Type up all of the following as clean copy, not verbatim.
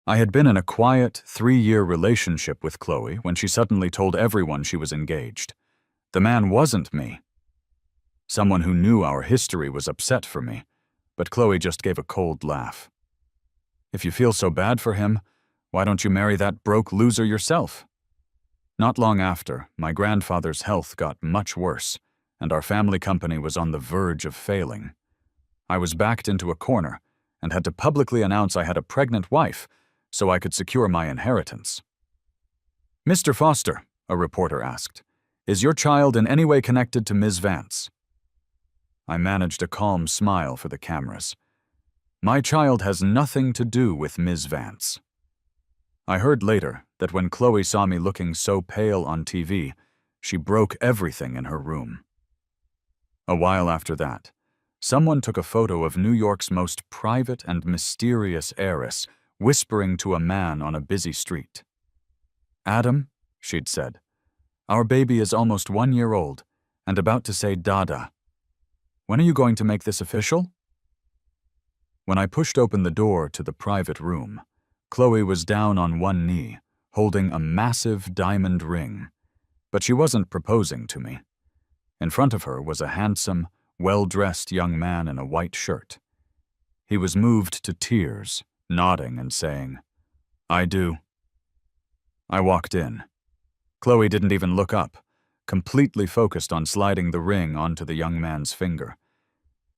I had been in a quiet, 3-year relationship with Chloe when she suddenly told everyone she was engaged. The man wasn't me. Someone who knew our history was upset for me, but Chloe just gave a cold laugh. If you feel so bad for him, why don't you marry that broke loser yourself? Not long after, my grandfather's health got much worse, and our family company was on the verge of failing. I was backed into a corner and had to publicly announce I had a pregnant wife so I could secure my inheritance. "Mr. Foster," a reporter asked, "is your child in any way connected to Ms. Vance?" I managed a calm smile for the cameras. "My child has nothing to do with Ms. Vance." I heard later that when Chloe saw me looking so pale on TV, she broke everything in her room. A while after that, someone took a photo of New York's most private and mysterious heiress whispering to a man on a busy street. "Adam," she'd said, "our baby is almost 1 year old and about to say Dada. When are you going to make this official?" When I pushed open the door to the private room, Chloe was down on one knee, holding a massive diamond ring, but she wasn't proposing to me. In front of her was a handsome, well-dressed young man in a white shirt. He was moved to tears, nodding and saying, "I do." I walked in. Chloe didn't even look up, completely focused on sliding the ring onto the young man's finger.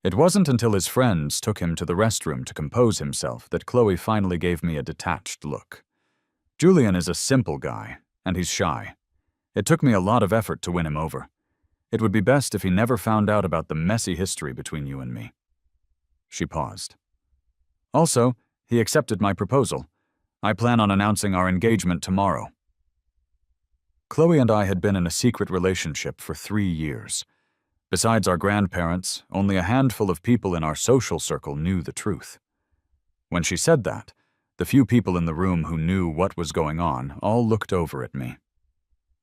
It wasn't until his friends took him to the restroom to compose himself that Chloe finally gave me a detached look. Julian is a simple guy, and he's shy. It took me a lot of effort to win him over. It would be best if he never found out about the messy history between you and me. She paused. Also, he accepted my proposal. I plan on announcing our engagement tomorrow. Chloe and I had been in a secret relationship for 3 years. Besides our grandparents, only a handful of people in our social circle knew the truth. When she said that, the few people in the room who knew what was going on all looked over at me.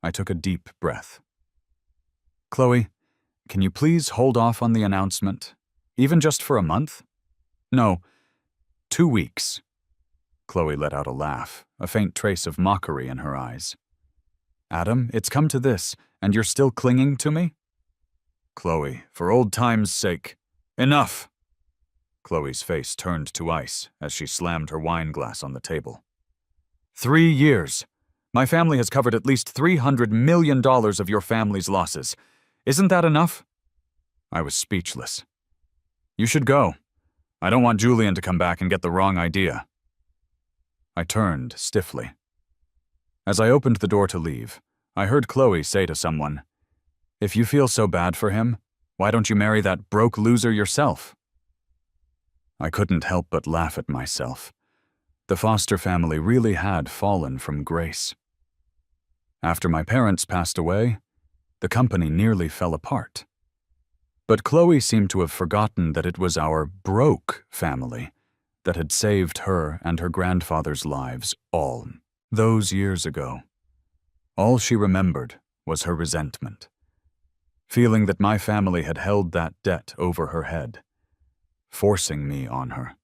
I took a deep breath. "Chloe, can you please hold off on the announcement? Even just for a month? No, 2 weeks." Chloe let out a laugh, a faint trace of mockery in her eyes. "Adam, it's come to this, and you're still clinging to me?" "Chloe, for old time's sake, enough!" Chloe's face turned to ice as she slammed her wine glass on the table. 3 years. My family has covered at least $300 million of your family's losses. Isn't that enough?" I was speechless. "You should go. I don't want Julian to come back and get the wrong idea." I turned stiffly. As I opened the door to leave, I heard Chloe say to someone, "If you feel so bad for him, why don't you marry that broke loser yourself?" I couldn't help but laugh at myself. The Foster family really had fallen from grace. After my parents passed away, the company nearly fell apart. But Chloe seemed to have forgotten that it was our broke family that had saved her and her grandfather's lives all those years ago. All she remembered was her resentment, feeling that my family had held that debt over her head, forcing me on her.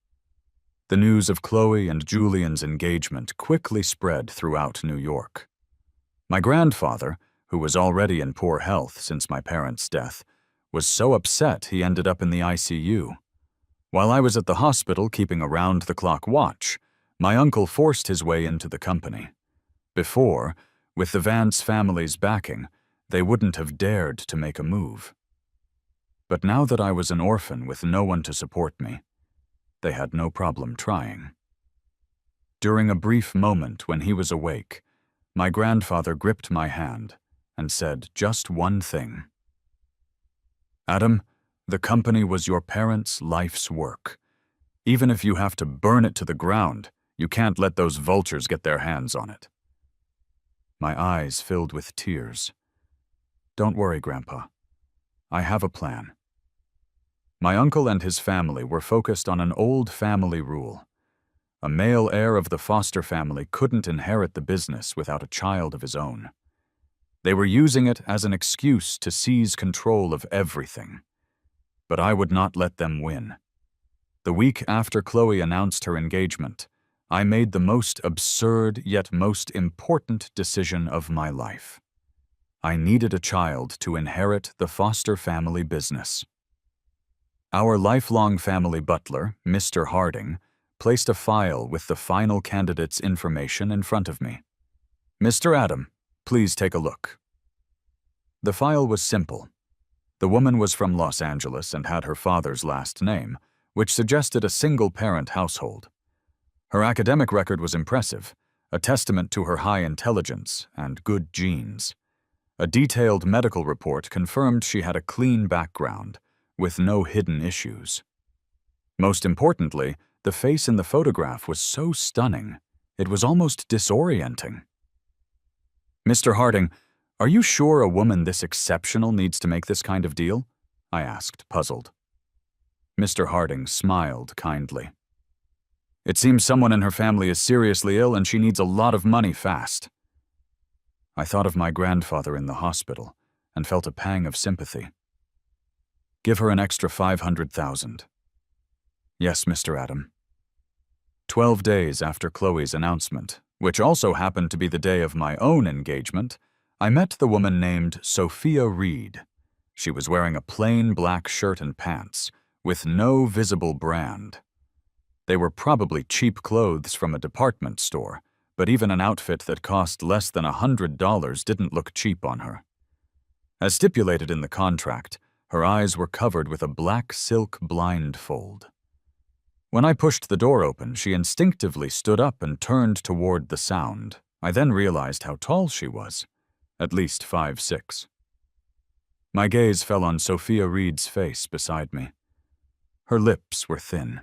The news of Chloe and Julian's engagement quickly spread throughout New York. My grandfather, who was already in poor health since my parents' death, was so upset he ended up in the ICU. While I was at the hospital keeping a round-the-clock watch, my uncle forced his way into the company. Before, with the Vance family's backing, they wouldn't have dared to make a move. But now that I was an orphan with no one to support me, they had no problem trying. During a brief moment when he was awake, my grandfather gripped my hand and said just one thing. "Adam, the company was your parents' life's work. Even if you have to burn it to the ground, you can't let those vultures get their hands on it." My eyes filled with tears. "Don't worry, Grandpa. I have a plan." My uncle and his family were focused on an old family rule. A male heir of the Foster family couldn't inherit the business without a child of his own. They were using it as an excuse to seize control of everything. But I would not let them win. The week after Chloe announced her engagement, I made the most absurd yet most important decision of my life. I needed a child to inherit the foster family business. Our lifelong family butler, Mr. Harding, placed a file with the final candidate's information in front of me. "Mr. Adam, please take a look." The file was simple. The woman was from Los Angeles and had her father's last name, which suggested a single-parent household. Her academic record was impressive, a testament to her high intelligence and good genes. A detailed medical report confirmed she had a clean background, with no hidden issues. Most importantly, the face in the photograph was so stunning, it was almost disorienting. "Mr. Harding, are you sure a woman this exceptional needs to make this kind of deal?" I asked, puzzled. Mr. Harding smiled kindly. "It seems someone in her family is seriously ill and she needs a lot of money fast." I thought of my grandfather in the hospital and felt a pang of sympathy. "Give her an extra $500,000. "Yes, Mr. Adam." 12 days after Chloe's announcement, which also happened to be the day of my own engagement, I met the woman named Sophia Reed. She was wearing a plain black shirt and pants, with no visible brand. They were probably cheap clothes from a department store, but even an outfit that cost less than $100 didn't look cheap on her. As stipulated in the contract, her eyes were covered with a black silk blindfold. When I pushed the door open, she instinctively stood up and turned toward the sound. I then realized how tall she was, at least 5'6". My gaze fell on Sophia Reed's face beside me. Her lips were thin.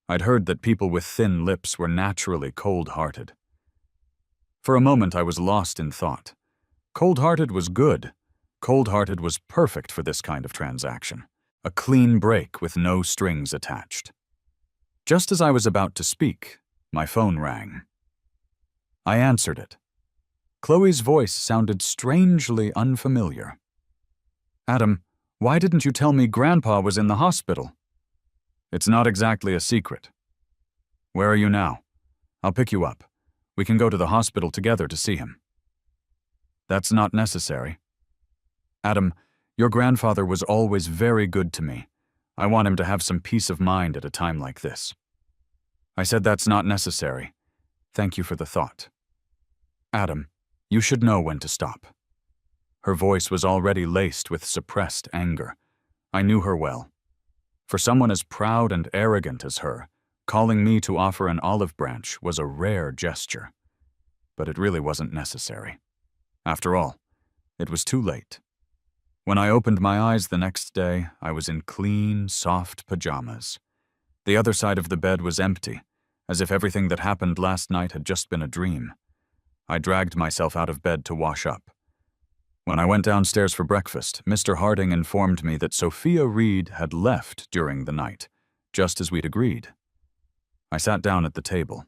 I'd heard that people with thin lips were naturally cold-hearted. For a moment I was lost in thought. Cold-hearted was good. Cold-hearted was perfect for this kind of transaction. A clean break with no strings attached. Just as I was about to speak, my phone rang. I answered it. Chloe's voice sounded strangely unfamiliar. "Adam, why didn't you tell me Grandpa was in the hospital?" "It's not exactly a secret." "Where are you now? I'll pick you up. We can go to the hospital together to see him." "That's not necessary." "Adam, your grandfather was always very good to me. I want him to have some peace of mind at a time like this." I said that's not necessary. Thank you for the thought. "Adam, you should know when to stop." Her voice was already laced with suppressed anger. I knew her well. For someone as proud and arrogant as her, calling me to offer an olive branch was a rare gesture. But it really wasn't necessary. After all, it was too late. When I opened my eyes the next day, I was in clean, soft pajamas. The other side of the bed was empty, as if everything that happened last night had just been a dream. I dragged myself out of bed to wash up. When I went downstairs for breakfast, Mr. Harding informed me that Sophia Reed had left during the night, just as we'd agreed. I sat down at the table.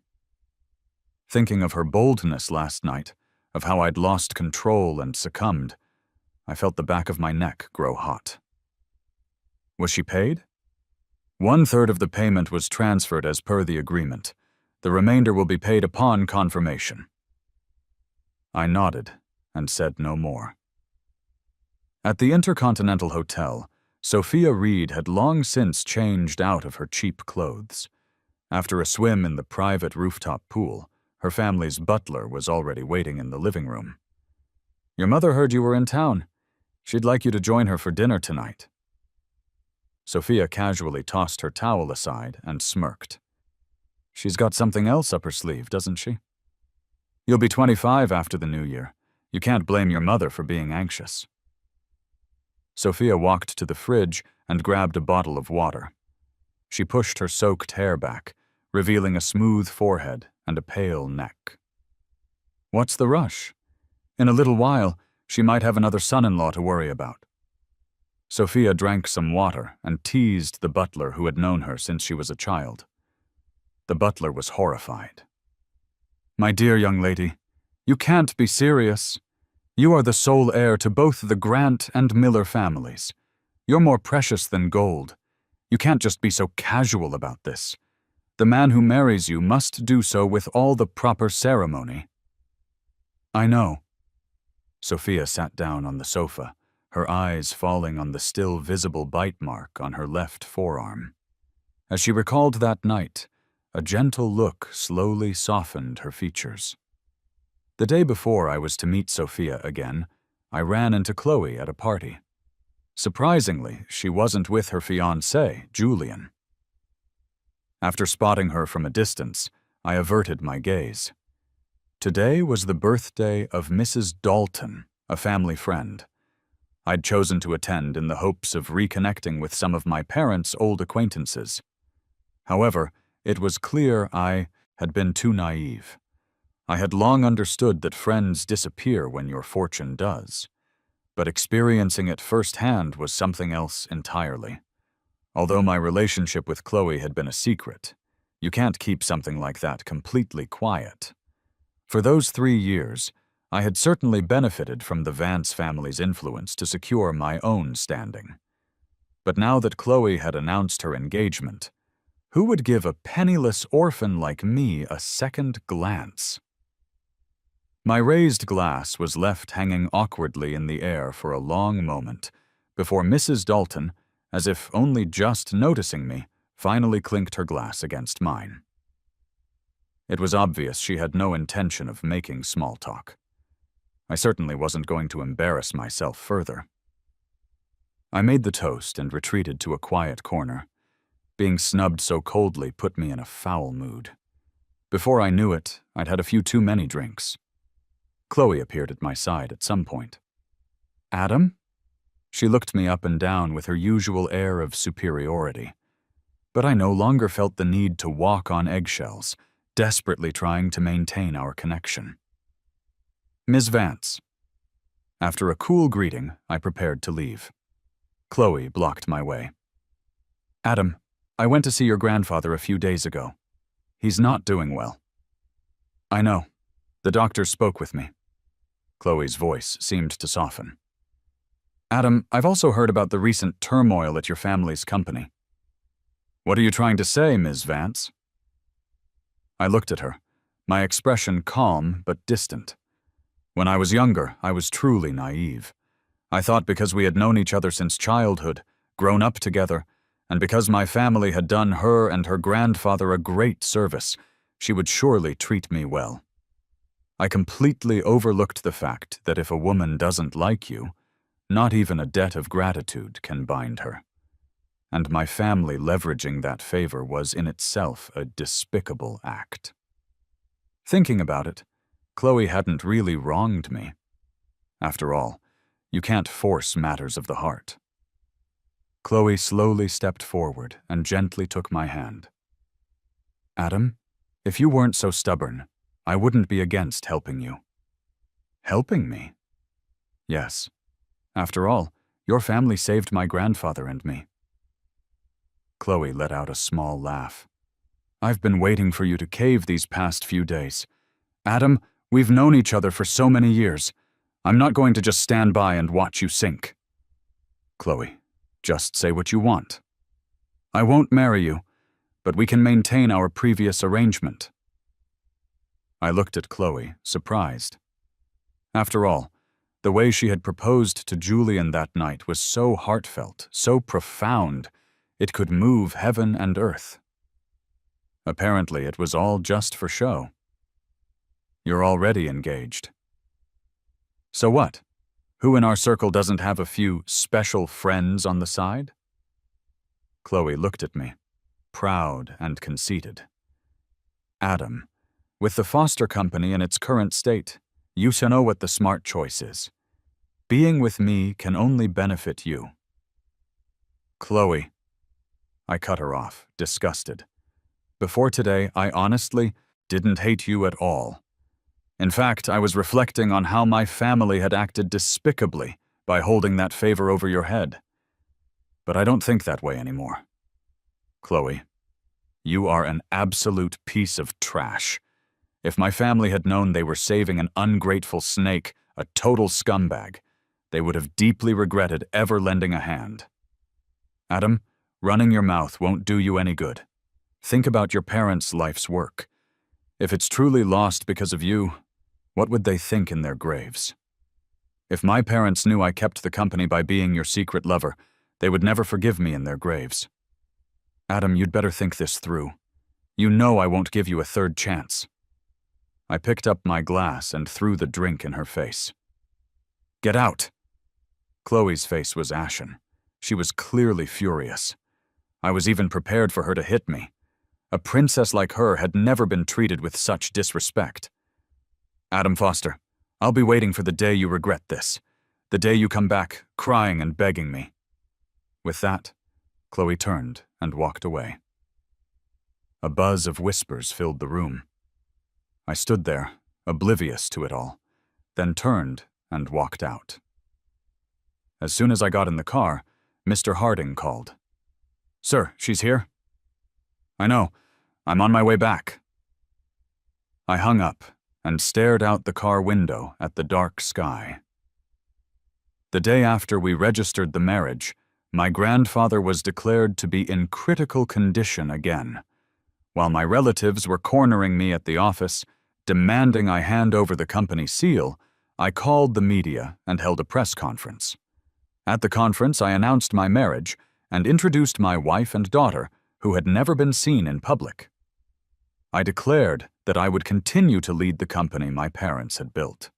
Thinking of her boldness last night, of how I'd lost control and succumbed, I felt the back of my neck grow hot. Was she paid? 1/3 of the payment was transferred as per the agreement. The remainder will be paid upon confirmation. I nodded and said no more. At the Intercontinental Hotel, Sophia Reed had long since changed out of her cheap clothes. After a swim in the private rooftop pool, her family's butler was already waiting in the living room. "Your mother heard you were in town. She'd like you to join her for dinner tonight." Sophia casually tossed her towel aside and smirked. "She's got something else up her sleeve, doesn't she?" "You'll be 25 after the new year. You can't blame your mother for being anxious." Sophia walked to the fridge and grabbed a bottle of water. She pushed her soaked hair back, revealing a smooth forehead and a pale neck. "What's the rush? In a little while, she might have another son-in-law to worry about." Sophia drank some water and teased the butler who had known her since she was a child. The butler was horrified. "My dear young lady, you can't be serious. You are the sole heir to both the Grant and Miller families. You're more precious than gold. You can't just be so casual about this. The man who marries you must do so with all the proper ceremony." "I know." Sophia sat down on the sofa, her eyes falling on the still visible bite mark on her left forearm. As she recalled that night, a gentle look slowly softened her features. The day before I was to meet Sophia again, I ran into Chloe at a party. Surprisingly, she wasn't with her fiancé, Julian. After spotting her from a distance, I averted my gaze. Today was the birthday of Mrs. Dalton, a family friend. I'd chosen to attend in the hopes of reconnecting with some of my parents' old acquaintances. However, it was clear I had been too naive. I had long understood that friends disappear when your fortune does, but experiencing it firsthand was something else entirely. Although my relationship with Chloe had been a secret, you can't keep something like that completely quiet. For those 3 years, I had certainly benefited from the Vance family's influence to secure my own standing. But now that Chloe had announced her engagement, who would give a penniless orphan like me a second glance? My raised glass was left hanging awkwardly in the air for a long moment before Mrs. Dalton, as if only just noticing me, finally clinked her glass against mine. It was obvious she had no intention of making small talk. I certainly wasn't going to embarrass myself further. I made the toast and retreated to a quiet corner. Being snubbed so coldly put me in a foul mood. Before I knew it, I'd had a few too many drinks. Chloe appeared at my side at some point. "Adam?" She looked me up and down with her usual air of superiority. But I no longer felt the need to walk on eggshells, desperately trying to maintain our connection. "Ms. Vance." After a cool greeting, I prepared to leave. Chloe blocked my way. "Adam, I went to see your grandfather a few days ago. He's not doing well." "I know. The doctor spoke with me." Chloe's voice seemed to soften. "Adam, I've also heard about the recent turmoil at your family's company." "What are you trying to say, Ms. Vance?" I looked at her, my expression calm but distant. When I was younger, I was truly naive. I thought because we had known each other since childhood, grown up together, and because my family had done her and her grandfather a great service, she would surely treat me well. I completely overlooked the fact that if a woman doesn't like you, not even a debt of gratitude can bind her. And my family leveraging that favor was in itself a despicable act. Thinking about it, Chloe hadn't really wronged me. After all, you can't force matters of the heart. Chloe slowly stepped forward and gently took my hand. "Adam, if you weren't so stubborn, I wouldn't be against helping you." "Helping me?" "Yes. After all, your family saved my grandfather and me." Chloe let out a small laugh. "I've been waiting for you to cave these past few days. Adam, we've known each other for so many years. I'm not going to just stand by and watch you sink." "Chloe, just say what you want." "I won't marry you, but we can maintain our previous arrangement." I looked at Chloe, surprised. After all, the way she had proposed to Julian that night was so heartfelt, so profound, it could move heaven and earth. Apparently, it was all just for show. "You're already engaged." "So what? Who in our circle doesn't have a few special friends on the side?" Chloe looked at me, proud and conceited. "Adam, with the foster company in its current state, you should know what the smart choice is. Being with me can only benefit you." "Chloe." I cut her off, disgusted. Before today, I honestly didn't hate you at all. In fact, I was reflecting on how my family had acted despicably by holding that favor over your head. But I don't think that way anymore. Chloe, you are an absolute piece of trash. If my family had known they were saving an ungrateful snake, a total scumbag, they would have deeply regretted ever lending a hand. Adam, running your mouth won't do you any good. Think about your parents' life's work. If it's truly lost because of you, what would they think in their graves? If my parents knew I kept the company by being your secret lover, they would never forgive me in their graves. Adam, you'd better think this through. You know I won't give you a third chance. I picked up my glass and threw the drink in her face. Get out! Chloe's face was ashen. She was clearly furious. I was even prepared for her to hit me. A princess like her had never been treated with such disrespect. Adam Foster, I'll be waiting for the day you regret this. The day you come back, crying and begging me. With that, Chloe turned and walked away. A buzz of whispers filled the room. I stood there, oblivious to it all, then turned and walked out. As soon as I got in the car, Mr. Harding called. Sir, she's here? I know. I'm on my way back. I hung up and stared out the car window at the dark sky. The day after we registered the marriage, my grandfather was declared to be in critical condition again. While my relatives were cornering me at the office, demanding I hand over the company seal, I called the media and held a press conference. At the conference, I announced my marriage and introduced my wife and daughter, who had never been seen in public. I declared that I would continue to lead the company my parents had built.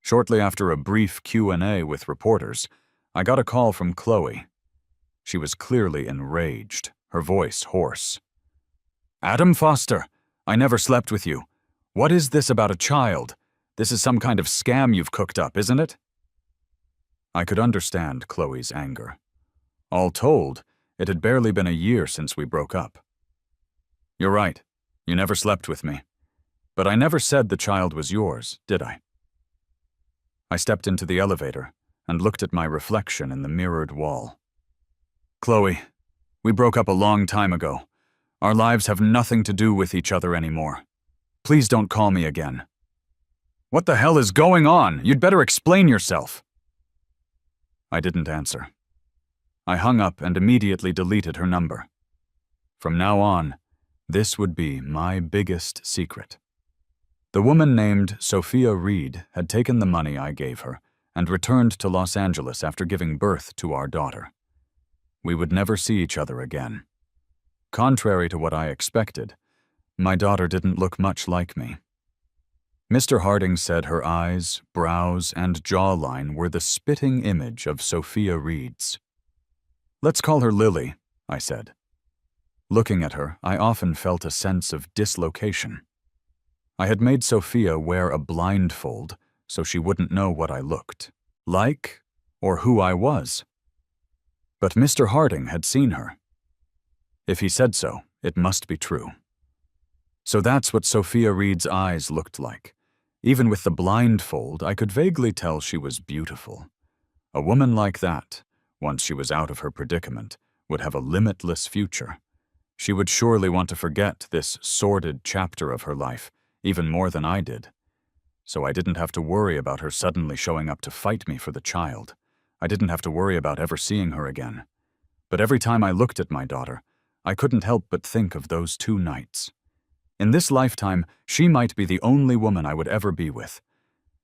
Shortly after a brief Q&A with reporters, I got a call from Chloe. She was clearly enraged, her voice hoarse. Adam Foster, I never slept with you. What is this about a child? This is some kind of scam you've cooked up, isn't it? I could understand Chloe's anger. All told, it had barely been a year since we broke up. You're right, you never slept with me. But I never said the child was yours, did I? I stepped into the elevator and looked at my reflection in the mirrored wall. Chloe, we broke up a long time ago. Our lives have nothing to do with each other anymore. Please don't call me again. What the hell is going on? You'd better explain yourself. I didn't answer. I hung up and immediately deleted her number. From now on, this would be my biggest secret. The woman named Sophia Reed had taken the money I gave her and returned to Los Angeles after giving birth to our daughter. We would never see each other again. Contrary to what I expected, my daughter didn't look much like me. Mr. Harding said her eyes, brows, and jawline were the spitting image of Sophia Reed's. Let's call her Lily, I said. Looking at her, I often felt a sense of dislocation. I had made Sophia wear a blindfold so she wouldn't know what I looked like or who I was. But Mr. Harding had seen her. If he said so, it must be true. So that's what Sophia Reed's eyes looked like. Even with the blindfold, I could vaguely tell she was beautiful. A woman like that, once she was out of her predicament, would have a limitless future. She would surely want to forget this sordid chapter of her life, even more than I did. So I didn't have to worry about her suddenly showing up to fight me for the child. I didn't have to worry about ever seeing her again. But every time I looked at my daughter, I couldn't help but think of those 2 nights. In this lifetime, she might be the only woman I would ever be with.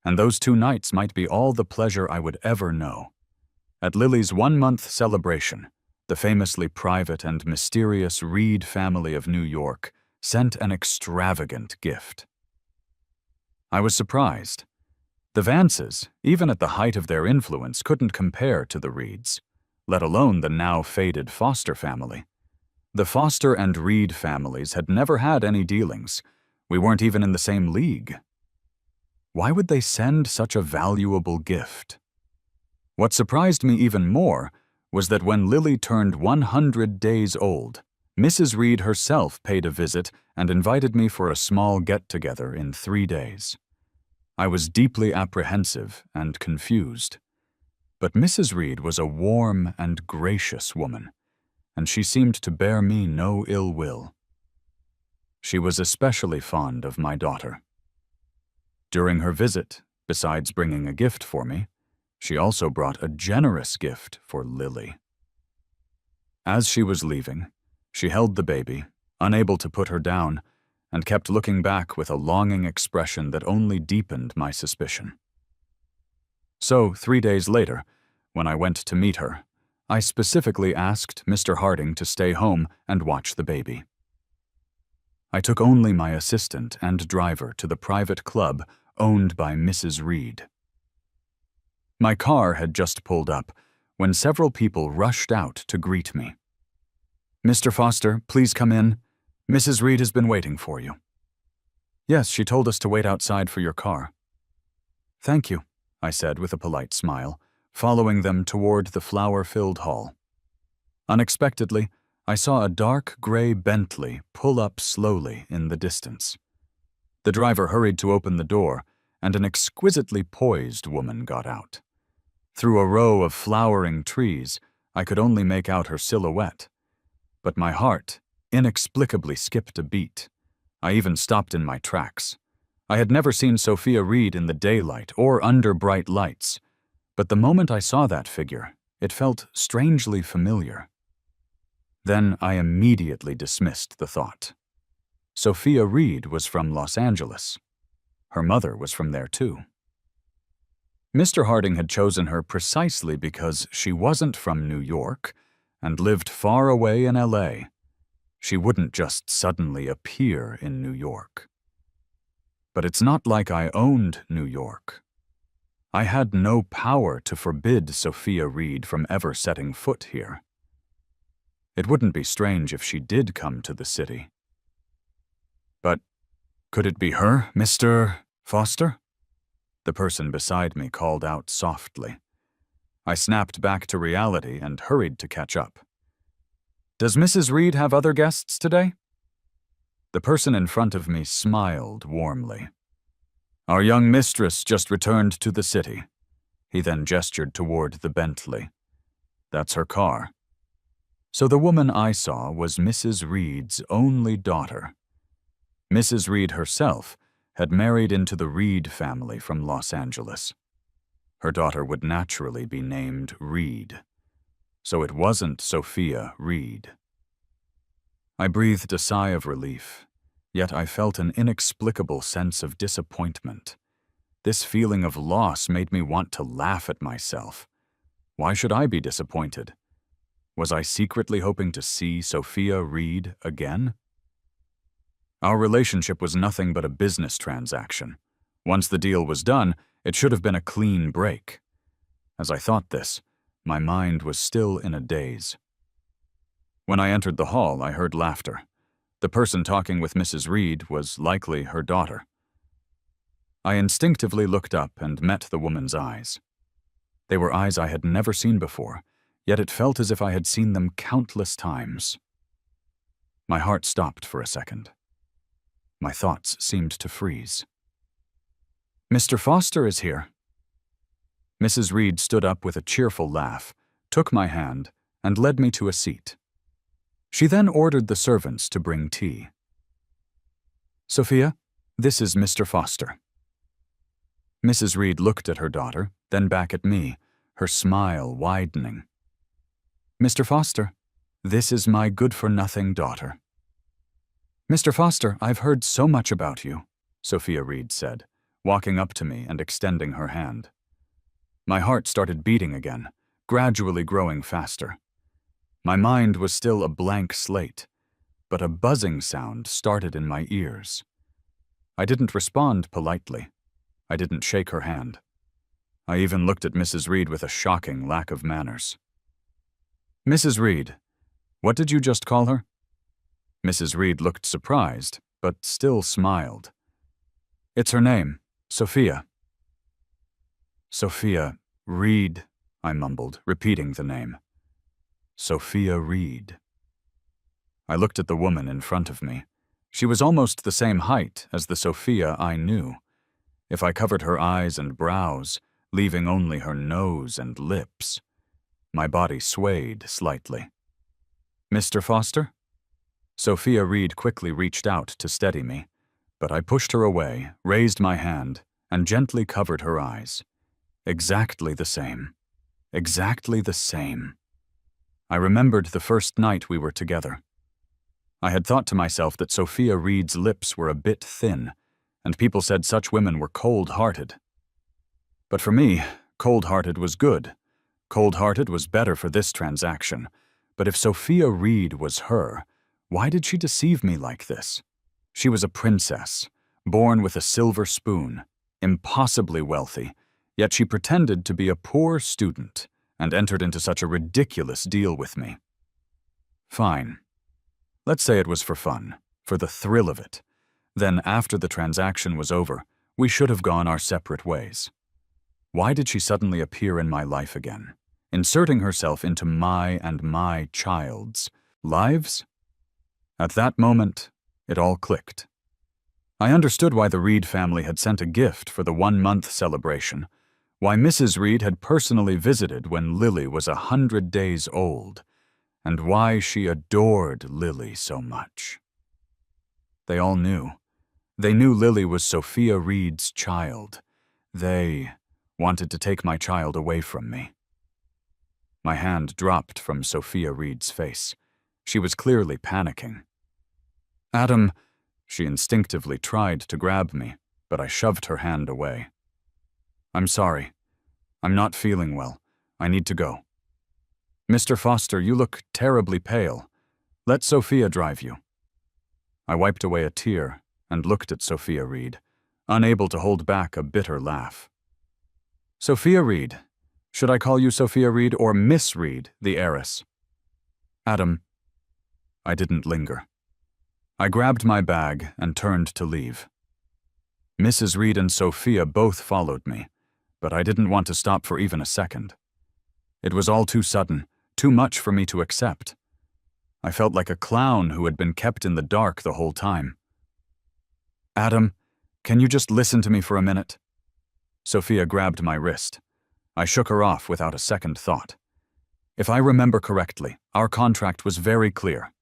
And those 2 nights might be all the pleasure I would ever know. At Lily's 1-month celebration, the famously private and mysterious Reed family of New York sent an extravagant gift. I was surprised. The Vances, even at the height of their influence, couldn't compare to the Reeds, let alone the now faded Foster family. The Foster and Reed families had never had any dealings. We weren't even in the same league. Why would they send such a valuable gift? What surprised me even more was that when Lily turned 100 days old, Mrs. Reed herself paid a visit and invited me for a small get-together in 3 days. I was deeply apprehensive and confused. But Mrs. Reed was a warm and gracious woman, and she seemed to bear me no ill will. She was especially fond of my daughter. During her visit, besides bringing a gift for me, she also brought a generous gift for Lily. As she was leaving, she held the baby unable to put her down, and kept looking back with a longing expression that only deepened my suspicion. So, 3 days later, when I went to meet her, I specifically asked Mr. Harding to stay home and watch the baby. I took only my assistant and driver to the private club owned by Mrs. Reed. My car had just pulled up when several people rushed out to greet me. "Mr. Foster, please come in. Mrs. Reed has been waiting for you." "Yes, she told us to wait outside for your car." "Thank you," I said with a polite smile, following them toward the flower-filled hall. Unexpectedly, I saw a dark gray Bentley pull up slowly in the distance. The driver hurried to open the door, and an exquisitely poised woman got out. Through a row of flowering trees, I could only make out her silhouette, but my heart inexplicably skipped a beat. I even stopped in my tracks. I had never seen Sophia Reed in the daylight or under bright lights, but the moment I saw that figure, it felt strangely familiar. Then I immediately dismissed the thought. Sophia Reed was from Los Angeles. Her mother was from there too. Mr. Harding had chosen her precisely because she wasn't from New York and lived far away in LA. She wouldn't just suddenly appear in New York. But it's not like I owned New York. I had no power to forbid Sophia Reed from ever setting foot here. It wouldn't be strange if she did come to the city. But could it be her, Mr. Foster? The person beside me called out softly. I snapped back to reality and hurried to catch up. "Does Mrs. Reed have other guests today?" The person in front of me smiled warmly. "Our young mistress just returned to the city." He then gestured toward the Bentley. "That's her car." So the woman I saw was Mrs. Reed's only daughter. Mrs. Reed herself had married into the Reed family from Los Angeles. Her daughter would naturally be named Reed. So it wasn't Sophia Reed. I breathed a sigh of relief, yet I felt an inexplicable sense of disappointment. This feeling of loss made me want to laugh at myself. Why should I be disappointed? Was I secretly hoping to see Sophia Reed again? Our relationship was nothing but a business transaction. Once the deal was done, it should have been a clean break. As I thought this, my mind was still in a daze. When I entered the hall, I heard laughter. The person talking with Mrs. Reed was likely her daughter. I instinctively looked up and met the woman's eyes. They were eyes I had never seen before, yet it felt as if I had seen them countless times. My heart stopped for a second. My thoughts seemed to freeze. "Mr. Foster is here." Mrs. Reed stood up with a cheerful laugh, took my hand, and led me to a seat. She then ordered the servants to bring tea. "Sophia, this is Mr. Foster." Mrs. Reed looked at her daughter, then back at me, her smile widening. "Mr. Foster, this is my good-for-nothing daughter." "Mr. Foster, I've heard so much about you," Sophia Reed said, walking up to me and extending her hand. My heart started beating again, gradually growing faster. My mind was still a blank slate, but a buzzing sound started in my ears. I didn't respond politely. I didn't shake her hand. I even looked at Mrs. Reed with a shocking lack of manners. "Mrs. Reed, what did you just call her?" Mrs. Reed looked surprised, but still smiled. "It's her name, Sophia." "Sophia Reed," I mumbled, repeating the name. Sophia Reed. I looked at the woman in front of me. She was almost the same height as the Sophia I knew. If I covered her eyes and brows, leaving only her nose and lips, my body swayed slightly. "Mr. Foster?" Sophia Reed quickly reached out to steady me, but I pushed her away, raised my hand, and gently covered her eyes. Exactly the same. Exactly the same. I remembered the first night we were together. I had thought to myself that Sophia Reed's lips were a bit thin, and people said such women were cold-hearted. But for me, cold-hearted was good. Cold-hearted was better for this transaction. But if Sophia Reed was her, why did she deceive me like this? She was a princess, born with a silver spoon, impossibly wealthy, yet she pretended to be a poor student and entered into such a ridiculous deal with me. Fine. Let's say it was for fun, for the thrill of it. Then, after the transaction was over, we should have gone our separate ways. Why did she suddenly appear in my life again, inserting herself into my and my child's lives? At that moment, it all clicked. I understood why the Reed family had sent a gift for the 1-month celebration, why Mrs. Reed had personally visited when Lily was 100 days old, and why she adored Lily so much. They all knew. They knew Lily was Sophia Reed's child. They wanted to take my child away from me. My hand dropped from Sophia Reed's face. She was clearly panicking. Adam, she instinctively tried to grab me, but I shoved her hand away. I'm sorry. I'm not feeling well. I need to go. Mr. Foster, you look terribly pale. Let Sophia drive you. I wiped away a tear and looked at Sophia Reed, unable to hold back a bitter laugh. Sophia Reed. Should I call you Sophia Reed or Miss Reed, the heiress? Adam. I didn't linger. I grabbed my bag and turned to leave. Mrs. Reed and Sophia both followed me, but I didn't want to stop for even a second. It was all too sudden, too much for me to accept. I felt like a clown who had been kept in the dark the whole time. Adam, can you just listen to me for a minute? Sophia grabbed my wrist. I shook her off without a second thought. If I remember correctly, our contract was very clear.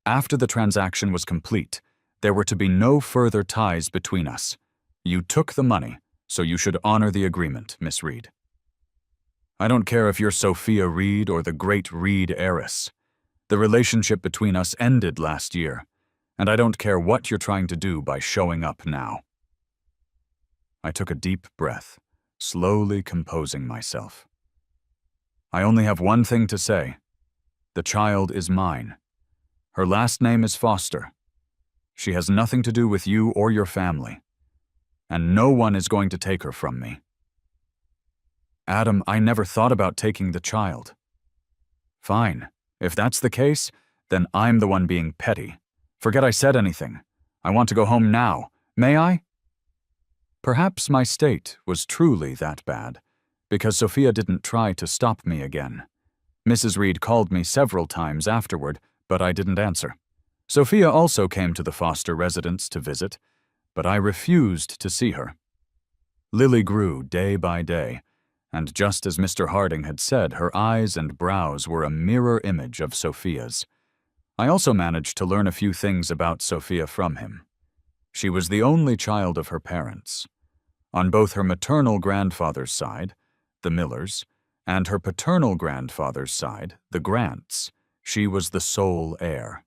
After the transaction was complete, there were to be no further ties between us. You took the money, so you should honor the agreement, Miss Reed. I don't care if you're Sophia Reed or the great Reed heiress. The relationship between us ended last year, and I don't care what you're trying to do by showing up now. I took a deep breath, slowly composing myself. I only have one thing to say. The child is mine. Her last name is Foster. She has nothing to do with you or your family, and no one is going to take her from me. Adam, I never thought about taking the child. Fine. If that's the case, then I'm the one being petty. Forget I said anything. I want to go home now. May I? Perhaps my state was truly that bad, because Sophia didn't try to stop me again. Mrs. Reed called me several times afterward, but I didn't answer. Sophia also came to the Foster residence to visit, but I refused to see her. Lily grew day by day, and just as Mr. Harding had said, her eyes and brows were a mirror image of Sophia's. I also managed to learn a few things about Sophia from him. She was the only child of her parents. On both her maternal grandfather's side, the Millers, and her paternal grandfather's side, the Grants, she was the sole heir.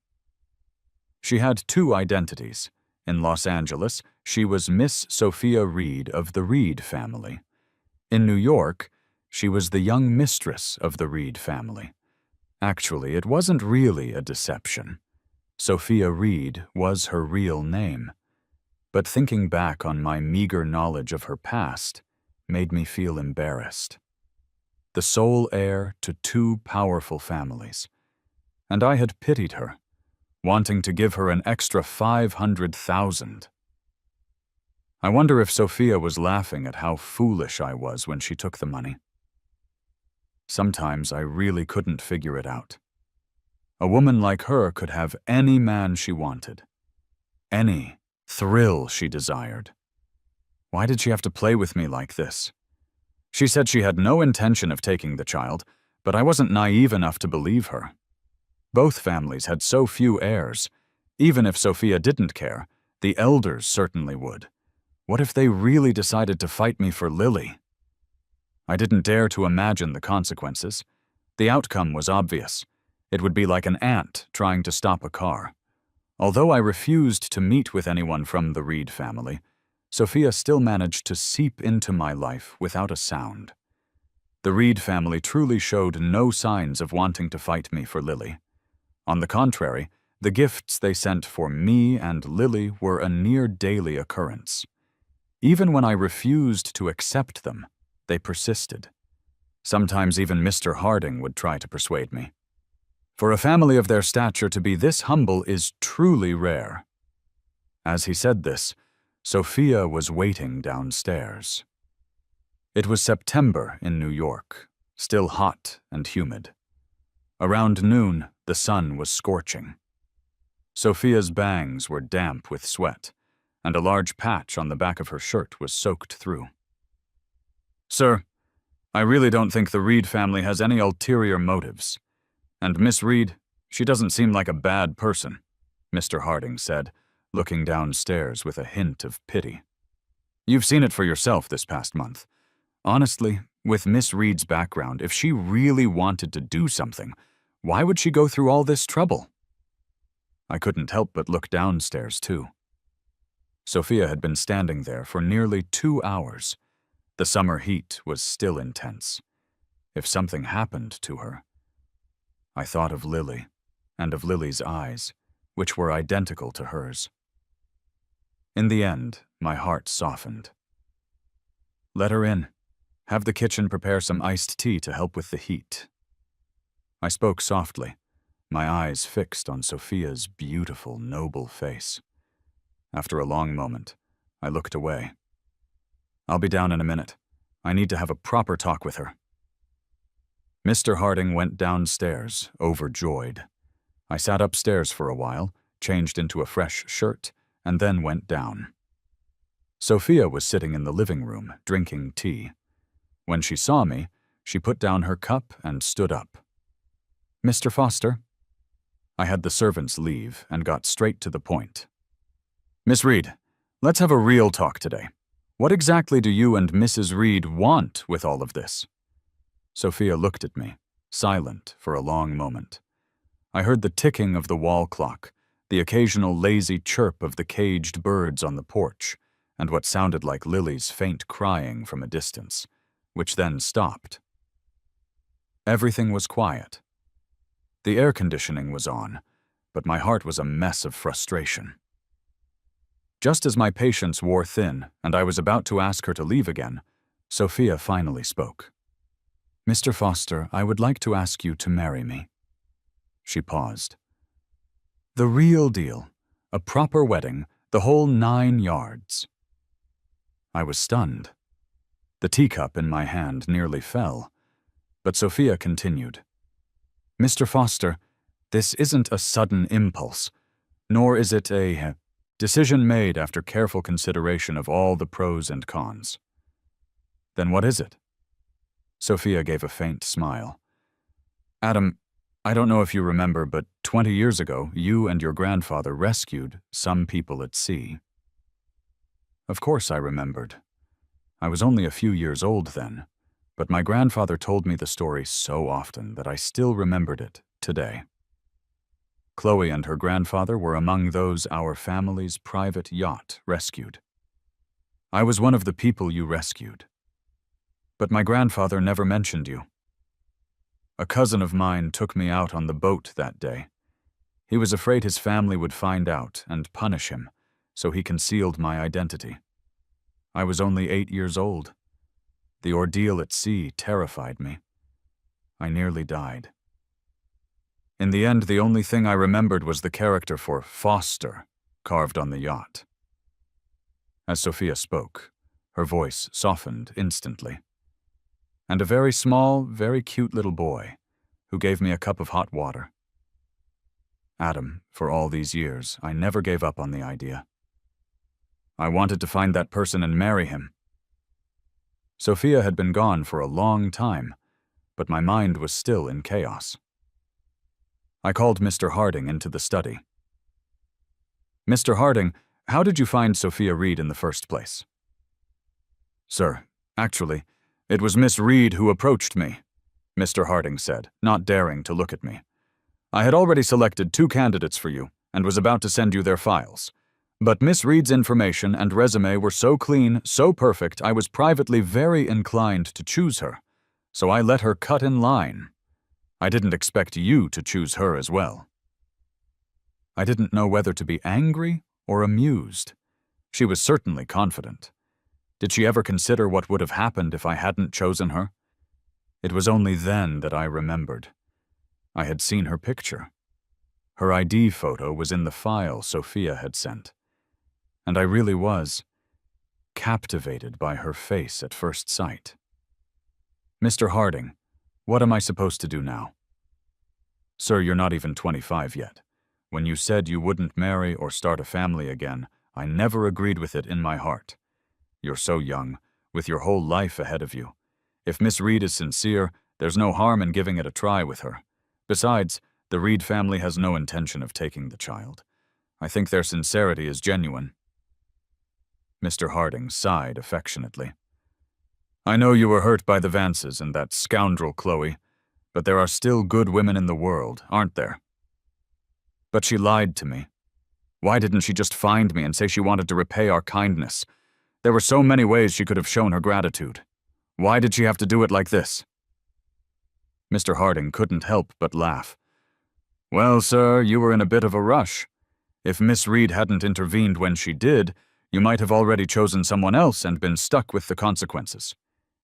She had two identities. In Los Angeles, she was Miss Sophia Reed of the Reed family. In New York, she was the young mistress of the Reed family. Actually, it wasn't really a deception. Sophia Reed was her real name. But thinking back on my meager knowledge of her past made me feel embarrassed. The sole heir to two powerful families. And I had pitied her, wanting to give her an extra $500,000. I wonder if Sophia was laughing at how foolish I was when she took the money. Sometimes I really couldn't figure it out. A woman like her could have any man she wanted, any thrill she desired. Why did she have to play with me like this? She said she had no intention of taking the child, but I wasn't naive enough to believe her. Both families had so few heirs. Even if Sophia didn't care, the elders certainly would. What if they really decided to fight me for Lily? I didn't dare to imagine the consequences. The outcome was obvious. It would be like an ant trying to stop a car. Although I refused to meet with anyone from the Reed family, Sophia still managed to seep into my life without a sound. The Reed family truly showed no signs of wanting to fight me for Lily. On the contrary, the gifts they sent for me and Lily were a near daily occurrence. Even when I refused to accept them, they persisted. Sometimes even Mr. Harding would try to persuade me. For a family of their stature to be this humble is truly rare. As he said this, Sophia was waiting downstairs. It was September in New York, still hot and humid. Around noon, the sun was scorching. Sophia's bangs were damp with sweat, and a large patch on the back of her shirt was soaked through. "Sir, I really don't think the Reed family has any ulterior motives. And Miss Reed, she doesn't seem like a bad person," Mr. Harding said, looking downstairs with a hint of pity. "You've seen it for yourself this past month. Honestly, with Miss Reed's background, if she really wanted to do something, why would she go through all this trouble?" I couldn't help but look downstairs, too. Sophia had been standing there for nearly 2 hours. The summer heat was still intense. If something happened to her... I thought of Lily, and of Lily's eyes, which were identical to hers. In the end, my heart softened. "Let her in. Have the kitchen prepare some iced tea to help with the heat." I spoke softly, my eyes fixed on Sophia's beautiful, noble face. After a long moment, I looked away. "I'll be down in a minute. I need to have a proper talk with her." Mr. Harding went downstairs, overjoyed. I sat upstairs for a while, changed into a fresh shirt, and then went down. Sophia was sitting in the living room, drinking tea. When she saw me, she put down her cup and stood up. "Mr. Foster?" I had the servants leave and got straight to the point. "Miss Reed, let's have a real talk today. What exactly do you and Mrs. Reed want with all of this?" Sophia looked at me, silent for a long moment. I heard the ticking of the wall clock, the occasional lazy chirp of the caged birds on the porch, and what sounded like Lily's faint crying from a distance, which then stopped. Everything was quiet. The air conditioning was on, but my heart was a mess of frustration. Just as my patience wore thin and I was about to ask her to leave again, Sophia finally spoke. "Mr. Foster, I would like to ask you to marry me." She paused. "The real deal, a proper wedding, the whole 9 yards." I was stunned. The teacup in my hand nearly fell, but Sophia continued. "Mr. Foster, this isn't a sudden impulse, nor is it a decision made after careful consideration of all the pros and cons." "Then what is it?" Sophia gave a faint smile. "Adam, I don't know if you remember, but 20 years ago, you and your grandfather rescued some people at sea." Of course I remembered. I was only a few years old then, but my grandfather told me the story so often that I still remembered it today. Chloe and her grandfather were among those our family's private yacht rescued. I was one of the people you rescued. But my grandfather never mentioned you. A cousin of mine took me out on the boat that day. He was afraid his family would find out and punish him, so he concealed my identity. I was only 8 years old. The ordeal at sea terrified me. I nearly died. In the end, the only thing I remembered was the character for Foster carved on the yacht. As Sophia spoke, her voice softened instantly. And a very small, very cute little boy who gave me a cup of hot water. Adam, for all these years, I never gave up on the idea. I wanted to find that person and marry him. Sophia had been gone for a long time, but my mind was still in chaos. I called Mr. Harding into the study. "Mr. Harding, how did you find Sophia Reed in the first place?" "Sir, actually, it was Miss Reed who approached me," Mr. Harding said, not daring to look at me. "I had already selected 2 candidates for you, and was about to send you their files. But Miss Reed's information and resume were so clean, so perfect, I was privately very inclined to choose her. So I let her cut in line. I didn't expect you to choose her as well. I didn't know whether to be angry or amused. She was certainly confident. Did she ever consider what would have happened if I hadn't chosen her? It was only then that I remembered. I had seen her picture. Her ID photo was in the file Sophia had sent. And I really was captivated by her face at first sight. Mr. Harding, what am I supposed to do now? Sir, you're not even 25 yet. When you said you wouldn't marry or start a family again, I never agreed with it in my heart. You're so young, with your whole life ahead of you. If Miss Reed is sincere, there's no harm in giving it a try with her. Besides, the Reed family has no intention of taking the child. I think their sincerity is genuine. Mr. Harding sighed affectionately. I know you were hurt by the Vances and that scoundrel Chloe, but there are still good women in the world, aren't there? But she lied to me. Why didn't she just find me and say she wanted to repay our kindness? There were so many ways she could have shown her gratitude. Why did she have to do it like this? Mr. Harding couldn't help but laugh. Well, sir, you were in a bit of a rush. If Miss Reed hadn't intervened when she did, you might have already chosen someone else and been stuck with the consequences.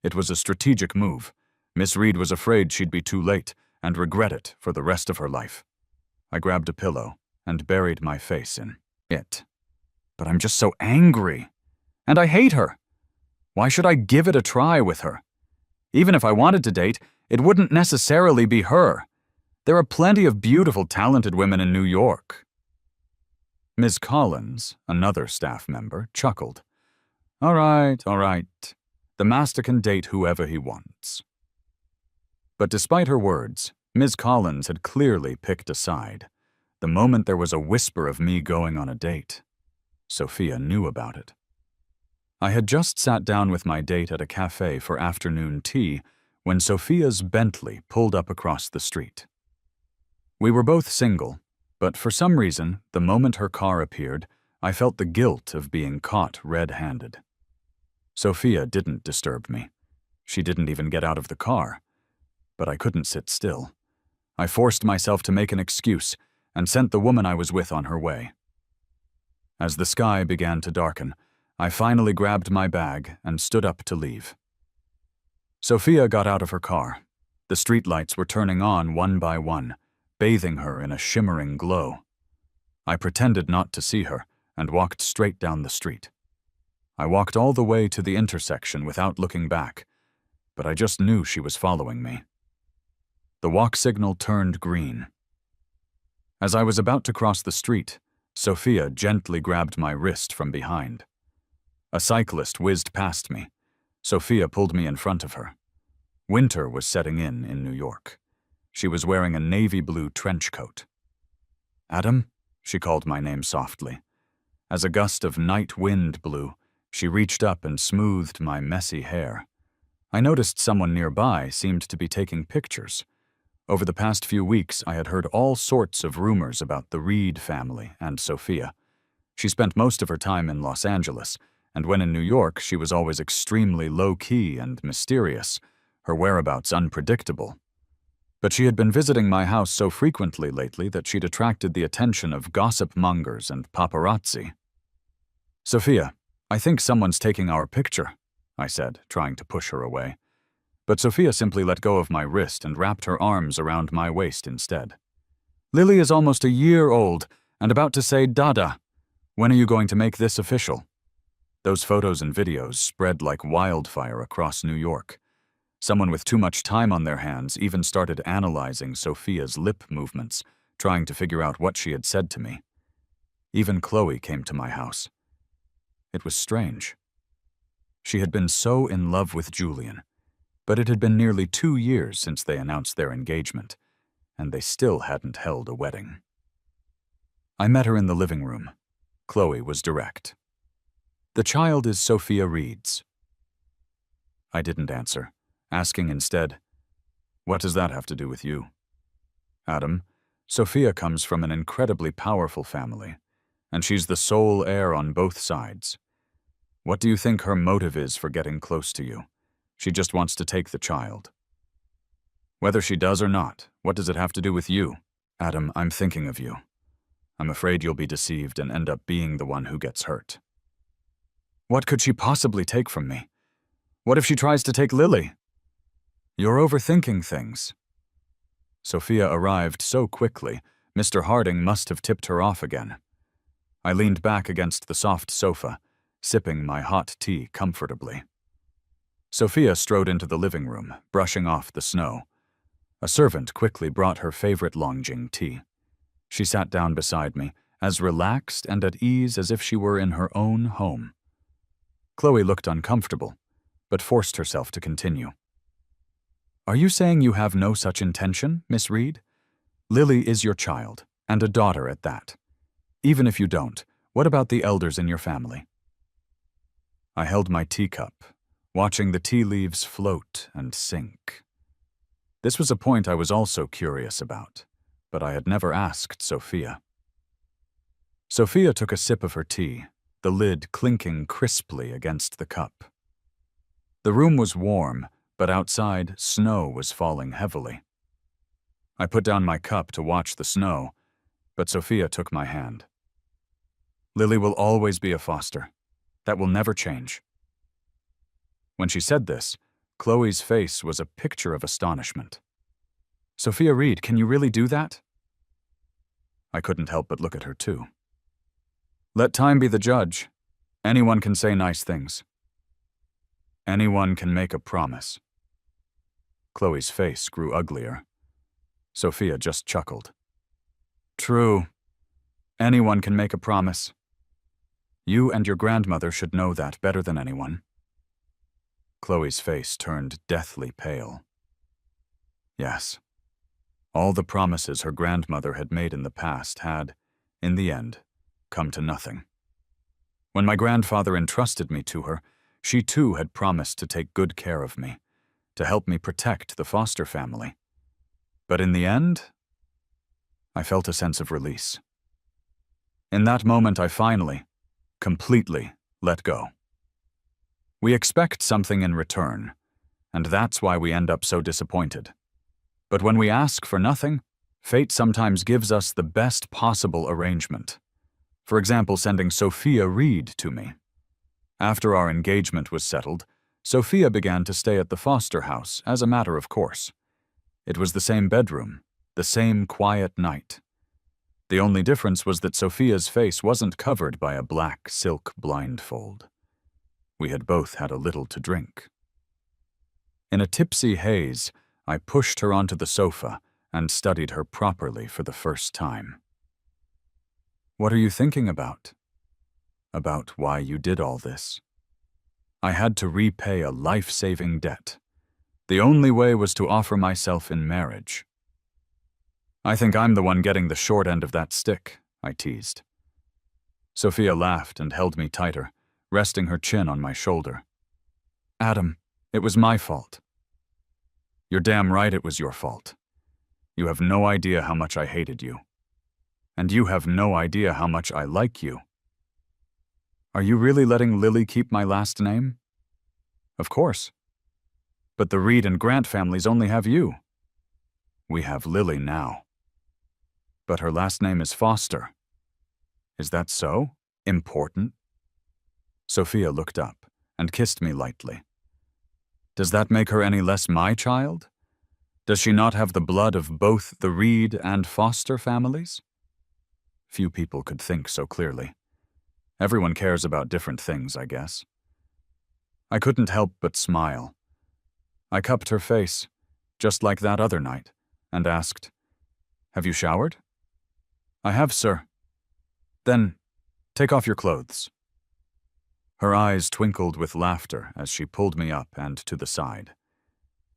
It was a strategic move. Miss Reed was afraid she'd be too late and regret it for the rest of her life. I grabbed a pillow and buried my face in it. But I'm just so angry. And I hate her. Why should I give it a try with her? Even if I wanted to date, it wouldn't necessarily be her. There are plenty of beautiful, talented women in New York. Ms. Collins, another staff member, chuckled. All right. The master can date whoever he wants. But despite her words, Ms. Collins had clearly picked a side. The moment there was a whisper of me going on a date, Sophia knew about it. I had just sat down with my date at a cafe for afternoon tea when Sophia's Bentley pulled up across the street. We were both single, but for some reason, the moment her car appeared, I felt the guilt of being caught red-handed. Sophia didn't disturb me. She didn't even get out of the car. But I couldn't sit still. I forced myself to make an excuse and sent the woman I was with on her way. As the sky began to darken, I finally grabbed my bag and stood up to leave. Sophia got out of her car. The streetlights were turning on one by one, bathing her in a shimmering glow. I pretended not to see her and walked straight down the street. I walked all the way to the intersection without looking back, but I just knew she was following me. The walk signal turned green. As I was about to cross the street, Sophia gently grabbed my wrist from behind. A cyclist whizzed past me. Sophia pulled me in front of her. Winter was setting in New York. She was wearing a navy blue trench coat. Adam, she called my name softly. As a gust of night wind blew, she reached up and smoothed my messy hair. I noticed someone nearby seemed to be taking pictures. Over the past few weeks, I had heard all sorts of rumors about the Reed family and Sophia. She spent most of her time in Los Angeles, and when in New York, she was always extremely low-key and mysterious, her whereabouts unpredictable. But she had been visiting my house so frequently lately that she'd attracted the attention of gossip mongers and paparazzi. Sophia, I think someone's taking our picture, I said, trying to push her away. But Sophia simply let go of my wrist and wrapped her arms around my waist instead. Lily is almost a year old and about to say Dada. When are you going to make this official? Those photos and videos spread like wildfire across New York. Someone with too much time on their hands even started analyzing Sophia's lip movements, trying to figure out what she had said to me. Even Chloe came to my house. It was strange. She had been so in love with Julian, but it had been nearly 2 years since they announced their engagement, and they still hadn't held a wedding. I met her in the living room. Chloe was direct. The child is Sophia Reed's. I didn't answer, asking instead, what does that have to do with you? Adam, Sophia comes from an incredibly powerful family, and she's the sole heir on both sides. What do you think her motive is for getting close to you? She just wants to take the child. Whether she does or not, what does it have to do with you? Adam, I'm thinking of you. I'm afraid you'll be deceived and end up being the one who gets hurt. What could she possibly take from me? What if she tries to take Lily? You're overthinking things. Sophia arrived so quickly, Mr. Harding must have tipped her off again. I leaned back against the soft sofa, sipping my hot tea comfortably. Sophia strode into the living room, brushing off the snow. A servant quickly brought her favorite Longjing tea. She sat down beside me, as relaxed and at ease as if she were in her own home. Chloe looked uncomfortable, but forced herself to continue. Are you saying you have no such intention, Miss Reed? Lily is your child, and a daughter at that. Even if you don't, what about the elders in your family? I held my teacup, watching the tea leaves float and sink. This was a point I was also curious about, but I had never asked Sophia. Sophia took a sip of her tea, the lid clinking crisply against the cup. The room was warm, but outside, snow was falling heavily. I put down my cup to watch the snow, but Sophia took my hand. Lily will always be a foster. That will never change. When she said this, Chloe's face was a picture of astonishment. Sophia Reed, can you really do that? I couldn't help but look at her too. Let time be the judge. Anyone can say nice things. Anyone can make a promise. Chloe's face grew uglier. Sophia just chuckled. True. Anyone can make a promise. You and your grandmother should know that better than anyone. Chloe's face turned deathly pale. Yes. All the promises her grandmother had made in the past had, in the end, come to nothing. When my grandfather entrusted me to her, she too had promised to take good care of me, to help me protect the foster family. But in the end, I felt a sense of release. In that moment, I finally, completely let go. We expect something in return, and that's why we end up so disappointed. But when we ask for nothing, fate sometimes gives us the best possible arrangement. For example, sending Sophia Reed to me. After our engagement was settled, Sophia began to stay at the foster house as a matter of course. It was the same bedroom, the same quiet night. The only difference was that Sophia's face wasn't covered by a black silk blindfold. We had both had a little to drink. In a tipsy haze, I pushed her onto the sofa and studied her properly for the first time. What are you thinking about? About why you did all this. I had to repay a life-saving debt. The only way was to offer myself in marriage. I think I'm the one getting the short end of that stick, I teased. Sophia laughed and held me tighter, resting her chin on my shoulder. Adam, it was my fault. You're damn right it was your fault. You have no idea how much I hated you. And you have no idea how much I like you. Are you really letting Lily keep my last name? Of course. But the Reed and Grant families only have you. We have Lily now. But her last name is Foster. Is that so? Important? Sophia looked up and kissed me lightly. Does that make her any less my child? Does she not have the blood of both the Reed and Foster families? Few people could think so clearly. Everyone cares about different things, I guess. I couldn't help but smile. I cupped her face, just like that other night, and asked, Have you showered? I have, sir. Then, take off your clothes. Her eyes twinkled with laughter as she pulled me up and to the side.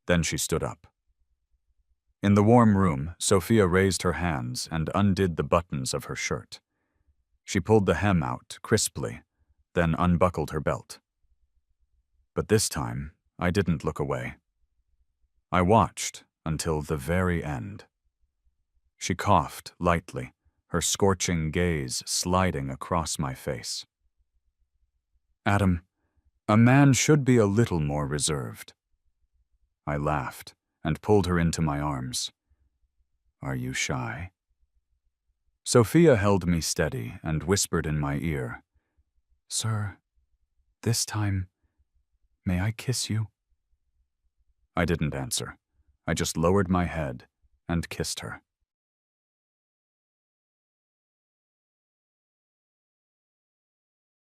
Then she stood up. In the warm room, Sophia raised her hands and undid the buttons of her shirt. She pulled the hem out crisply, then unbuckled her belt. But this time, I didn't look away. I watched until the very end. She coughed lightly, her scorching gaze sliding across my face. Adam, a man should be a little more reserved. I laughed and pulled her into my arms. Are you shy? Sophia held me steady and whispered in my ear, Sir, this time, may I kiss you? I didn't answer. I just lowered my head and kissed her.